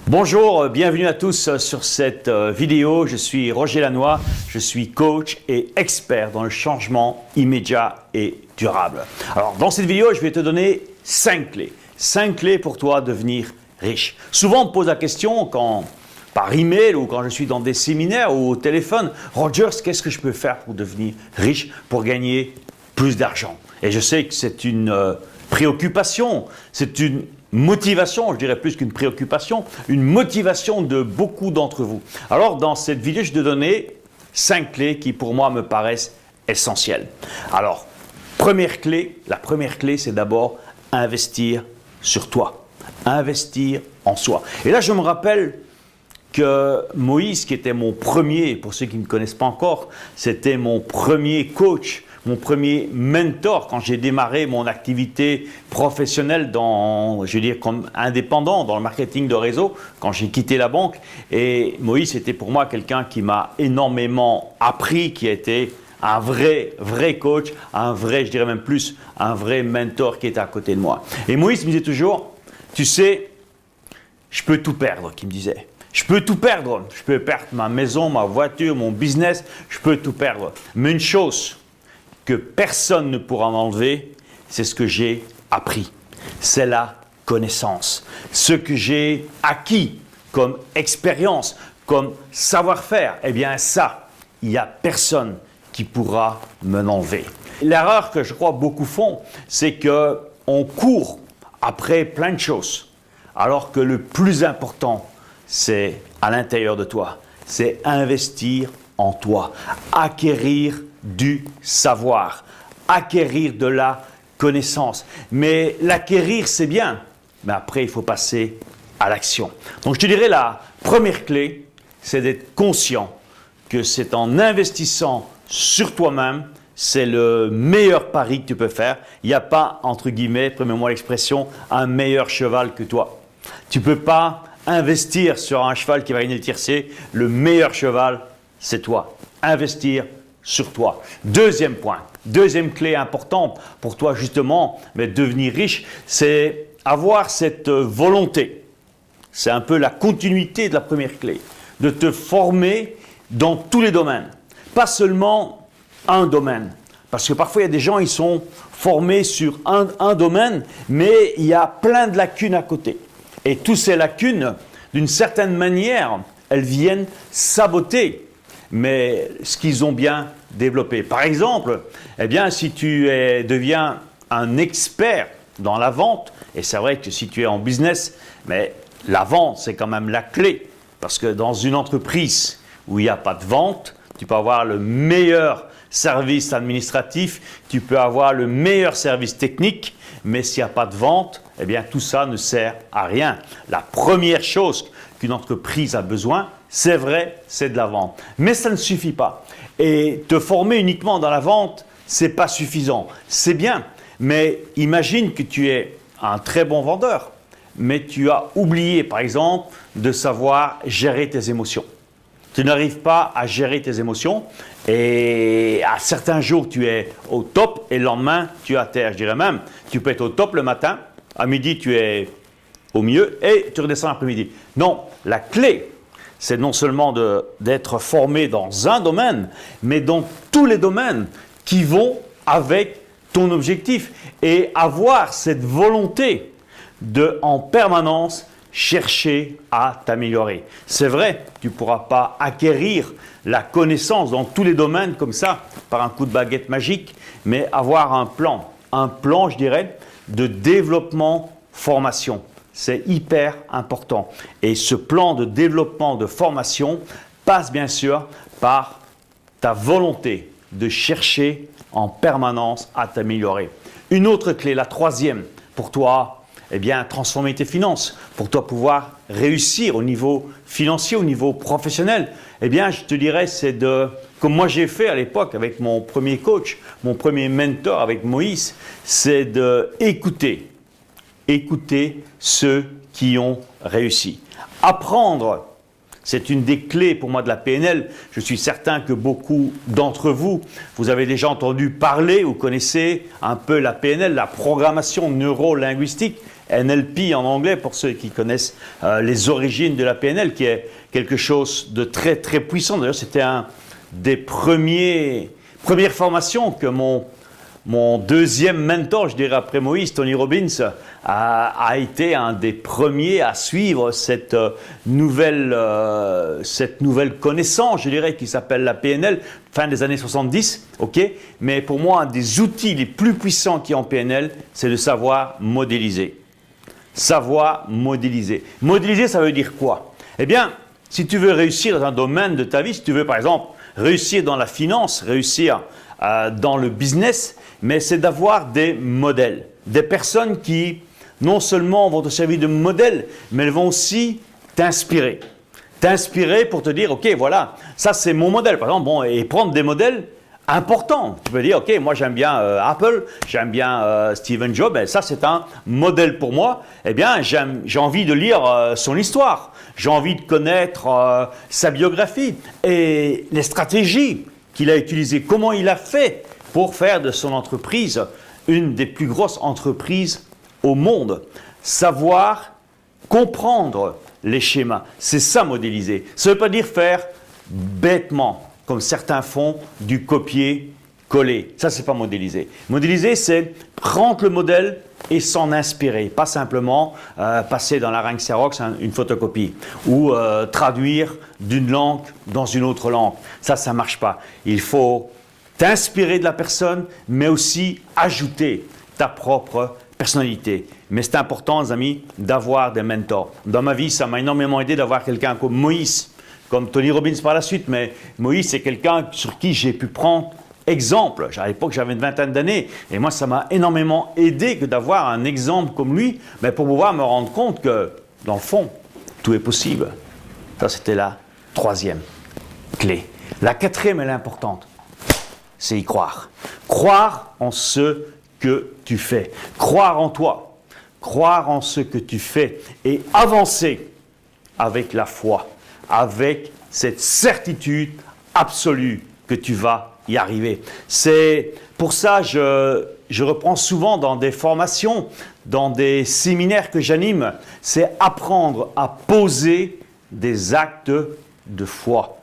Bonjour, bienvenue à tous sur cette vidéo. Je suis Roger Lannoy, je suis coach et expert dans le changement immédiat et durable. Alors, dans cette vidéo, je vais te donner 5 clés. 5 clés pour toi devenir riche. Souvent, on me pose la question par email ou quand je suis dans des séminaires ou au téléphone, Rogers, qu'est-ce que je peux faire pour devenir riche, pour gagner plus d'argent? Et je sais que c'est une préoccupation, c'est une motivation, je dirais plus qu'une préoccupation, une motivation de beaucoup d'entre vous. Alors, dans cette vidéo, je vais te donner 5 clés qui, pour moi, me paraissent essentielles. Alors, la première clé, c'est d'abord investir sur toi, investir en soi. Et là, je me rappelle que Moïse, qui était mon premier, pour ceux qui ne me connaissent pas encore, c'était mon premier coach, mon premier mentor quand j'ai démarré mon activité professionnelle comme indépendant dans le marketing de réseau, quand j'ai quitté la banque. Et Moïse était pour moi quelqu'un qui m'a énormément appris, qui a été un vrai coach, je dirais même plus, un vrai mentor qui était à côté de moi. Et Moïse me disait toujours, tu sais, je peux tout perdre, qu'il me disait. Je peux tout perdre. Je peux perdre ma maison, ma voiture, mon business, je peux tout perdre. Mais une chose que personne ne pourra m'enlever, c'est ce que j'ai appris. C'est la connaissance. Ce que j'ai acquis comme expérience, comme savoir-faire, eh bien ça, il n'y a personne qui pourra me l'enlever. L'erreur que je crois beaucoup font, c'est qu'on court après plein de choses, alors que le plus important, c'est à l'intérieur de toi. C'est investir en toi, acquérir du savoir, acquérir de la connaissance. Mais l'acquérir, c'est bien, mais après, il faut passer à l'action. Donc, je te dirais, la première clé, c'est d'être conscient que c'est en investissant sur toi-même, c'est le meilleur pari que tu peux faire. Il n'y a pas, entre guillemets, permets-moi l'expression, un meilleur cheval que toi. Tu ne peux pas investir sur un cheval qui va gagner le tiercé. Le meilleur cheval, c'est toi. Investir sur toi. Deuxième point, deuxième clé importante pour toi justement, mais devenir riche, c'est avoir cette volonté. C'est un peu la continuité de la première clé, de te former dans tous les domaines, pas seulement un domaine. Parce que parfois, il y a des gens, ils sont formés sur un domaine, mais il y a plein de lacunes à côté. Et toutes ces lacunes, d'une certaine manière, elles viennent saboter mais ce qu'ils ont bien développé. Par exemple, eh bien, si tu deviens un expert dans la vente, et c'est vrai que si tu es en business, mais la vente, c'est quand même la clé. Parce que dans une entreprise où il n'y a pas de vente, tu peux avoir le meilleur service administratif, tu peux avoir le meilleur service technique, mais s'il n'y a pas de vente, eh bien, tout ça ne sert à rien. La première chose qu'une entreprise a besoin, c'est vrai, c'est de la vente. Mais ça ne suffit pas. Et te former uniquement dans la vente, ce n'est pas suffisant. C'est bien, mais imagine que tu es un très bon vendeur, mais tu as oublié, par exemple, de savoir gérer tes émotions. Tu n'arrives pas à gérer tes émotions et à certains jours, tu es au top et le lendemain, tu es à terre. Je dirais même, tu peux être au top le matin, à midi, tu es au milieu et tu redescends l'après-midi. Non, la clé, c'est non seulement d'être formé dans un domaine, mais dans tous les domaines qui vont avec ton objectif et avoir cette volonté de, en permanence, chercher à t'améliorer. C'est vrai, tu ne pourras pas acquérir la connaissance dans tous les domaines comme ça, par un coup de baguette magique, mais avoir un plan, je dirais, de développement, formation. C'est hyper important. Et ce plan de développement, de formation, passe bien sûr par ta volonté de chercher en permanence à t'améliorer. Une autre clé, la troisième, pour toi, eh bien, transformer tes finances, pour toi pouvoir réussir au niveau financier, au niveau professionnel, eh bien, je te dirais, c'est comme moi j'ai fait à l'époque avec mon premier coach, mon premier mentor avec Moïse, c'est d'écouter ceux qui ont réussi. Apprendre, c'est une des clés pour moi de la PNL. Je suis certain que beaucoup d'entre vous, vous avez déjà entendu parler ou connaissez un peu la PNL, la programmation neuro-linguistique. NLP en anglais, pour ceux qui connaissent les origines de la PNL, qui est quelque chose de très très puissant. D'ailleurs, c'était un des premières formations que mon deuxième mentor, je dirais après Moïse, Tony Robbins, a été un des premiers à suivre cette nouvelle connaissance, je dirais, qui s'appelle la PNL, fin des années 70, ok. Mais pour moi, un des outils les plus puissants qu'il y a en PNL, c'est de savoir modéliser. Savoir modéliser. Modéliser, ça veut dire quoi? Eh bien, si tu veux réussir dans un domaine de ta vie, si tu veux par exemple réussir dans la finance, réussir dans le business, mais c'est d'avoir des modèles, des personnes qui non seulement vont te servir de modèle, mais elles vont aussi t'inspirer. T'inspirer pour te dire, ok, voilà, ça c'est mon modèle. Par exemple, bon, et prendre des modèles importants. Tu peux dire, ok, moi j'aime bien Apple, j'aime bien Steve Jobs, et ça c'est un modèle pour moi. Eh bien, j'ai envie de lire son histoire, j'ai envie de connaître sa biographie et les stratégies qu'il a utilisées, comment il a fait pour faire de son entreprise une des plus grosses entreprises au monde. Savoir comprendre les schémas, c'est ça modéliser. Ça ne veut pas dire faire bêtement, comme certains font, du copier-coller. Ça, c'est pas modéliser. Modéliser, c'est prendre le modèle et s'en inspirer. Pas simplement passer dans la langue Xerox une photocopie ou traduire d'une langue dans une autre langue. Ça ne marche pas. Il faut t'inspirer de la personne, mais aussi ajouter ta propre personnalité. Mais c'est important, les amis, d'avoir des mentors. Dans ma vie, ça m'a énormément aidé d'avoir quelqu'un comme Moïse, comme Tony Robbins par la suite, mais Moïse, c'est quelqu'un sur qui j'ai pu prendre exemple. À l'époque, j'avais une vingtaine d'années, et moi, ça m'a énormément aidé que d'avoir un exemple comme lui, mais pour pouvoir me rendre compte que, dans le fond, tout est possible. Ça, c'était la troisième clé. La quatrième, elle est importante, c'est y croire. Croire en ce que tu fais. Croire en toi. Croire en ce que tu fais et avancer avec la foi, avec cette certitude absolue que tu vas y arriver. C'est pour ça que je reprends souvent dans des formations, dans des séminaires que j'anime, c'est apprendre à poser des actes de foi.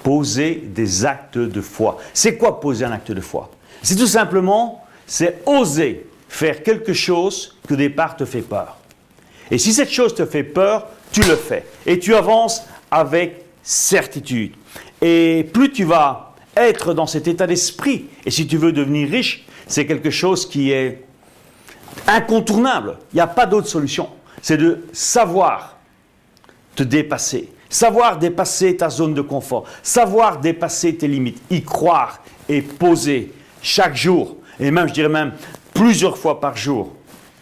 Poser des actes de foi. C'est quoi poser un acte de foi? C'est tout simplement, c'est oser faire quelque chose qui au départ te fait peur. Et si cette chose te fait peur, tu le fais. Et tu avances avec certitude. Et plus tu vas être dans cet état d'esprit, et si tu veux devenir riche, c'est quelque chose qui est incontournable. Il n'y a pas d'autre solution. C'est de savoir te dépasser. Savoir dépasser ta zone de confort. Savoir dépasser tes limites. Y croire et poser chaque jour. Et même, je dirais même, plusieurs fois par jour,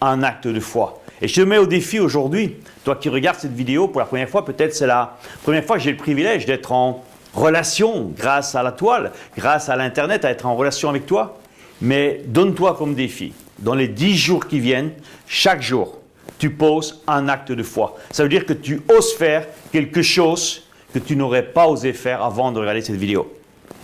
un acte de foi. Et je te mets au défi aujourd'hui, toi qui regardes cette vidéo pour la première fois, peut-être c'est la première fois que j'ai le privilège d'être en relation grâce à la toile, grâce à l'Internet, à être en relation avec toi. Mais donne-toi comme défi, dans les 10 jours qui viennent, chaque jour, tu poses un acte de foi. Ça veut dire que tu oses faire quelque chose que tu n'aurais pas osé faire avant de regarder cette vidéo.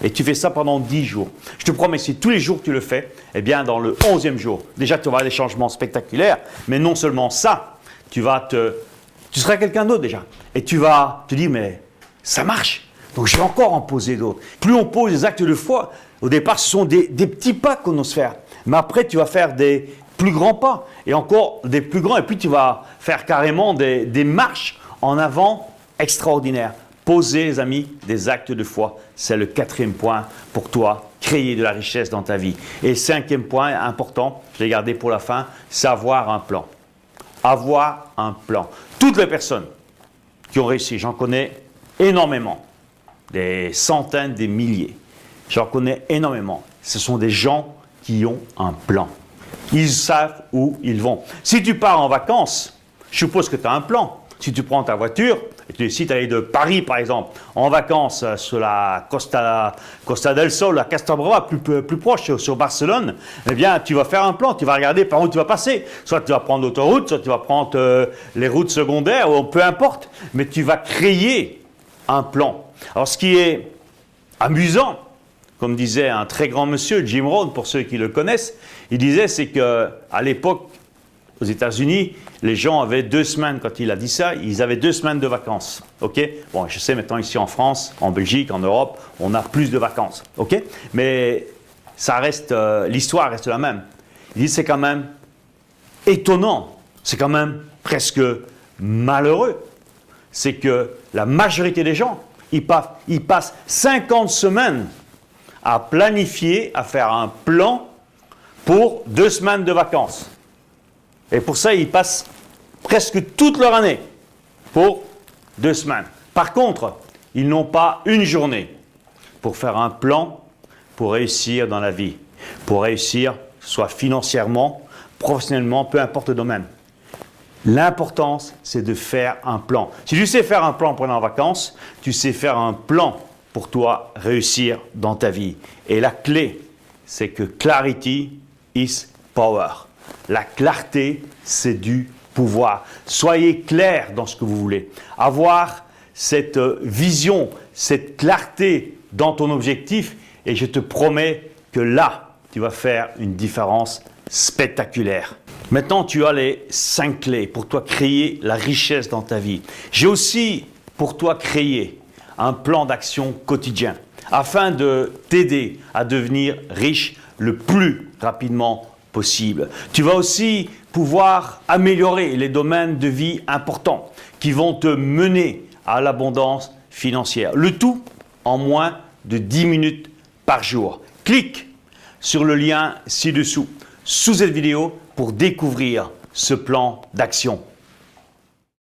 Et tu fais ça pendant 10 jours. Je te promets, si tous les jours tu le fais, eh bien dans le 11e jour, déjà tu auras des changements spectaculaires, mais non seulement ça, tu seras quelqu'un d'autre déjà. Et tu vas te dire, mais ça marche, donc je vais encore en poser d'autres. Plus on pose des actes de foi, au départ ce sont des petits pas qu'on ose faire. Mais après tu vas faire des plus grands pas, et encore des plus grands, et puis tu vas faire carrément des marches en avant extraordinaires. Poser, les amis, des actes de foi, c'est le 4e point pour toi, créer de la richesse dans ta vie. Et le 5e point important, je l'ai gardé pour la fin, c'est avoir un plan. Avoir un plan. Toutes les personnes qui ont réussi, j'en connais énormément, des centaines, des milliers, j'en connais énormément. Ce sont des gens qui ont un plan. Ils savent où ils vont. Si tu pars en vacances, je suppose que tu as un plan. Si tu prends ta voiture et tu décides d'aller de Paris, par exemple, en vacances sur la Costa del Sol, la Costa Brava, plus proche, sur Barcelone, eh bien, tu vas faire un plan, tu vas regarder par où tu vas passer. Soit tu vas prendre l'autoroute, soit tu vas prendre les routes secondaires, ou peu importe, mais tu vas créer un plan. Alors, ce qui est amusant, comme disait un très grand monsieur, Jim Rohn, pour ceux qui le connaissent, il disait, c'est qu'à l'époque, aux États-Unis, les gens avaient 2 semaines, quand il a dit ça, ils avaient 2 semaines de vacances. Ok? Bon, je sais maintenant ici en France, en Belgique, en Europe, on a plus de vacances. Ok? Mais ça reste, l'histoire reste la même. Il dit c'est quand même étonnant, c'est quand même presque malheureux. C'est que la majorité des gens, ils passent 50 semaines à planifier, à faire un plan pour 2 semaines de vacances. Et pour ça, ils passent presque toute leur année pour 2 semaines. Par contre, ils n'ont pas une journée pour faire un plan pour réussir dans la vie. Pour réussir, soit financièrement, professionnellement, peu importe le domaine. L'importance, c'est de faire un plan. Si tu sais faire un plan pendant les vacances, tu sais faire un plan pour toi réussir dans ta vie. Et la clé, c'est que clarity is power. La clarté, c'est du pouvoir. Soyez clair dans ce que vous voulez. Avoir cette vision, cette clarté dans ton objectif, et je te promets que là, tu vas faire une différence spectaculaire. Maintenant, tu as les 5 clés pour toi créer la richesse dans ta vie. J'ai aussi pour toi créé un plan d'action quotidien afin de t'aider à devenir riche le plus rapidement possible. Tu vas aussi pouvoir améliorer les domaines de vie importants qui vont te mener à l'abondance financière. Le tout en moins de 10 minutes par jour. Clique sur le lien ci-dessous, sous cette vidéo, pour découvrir ce plan d'action.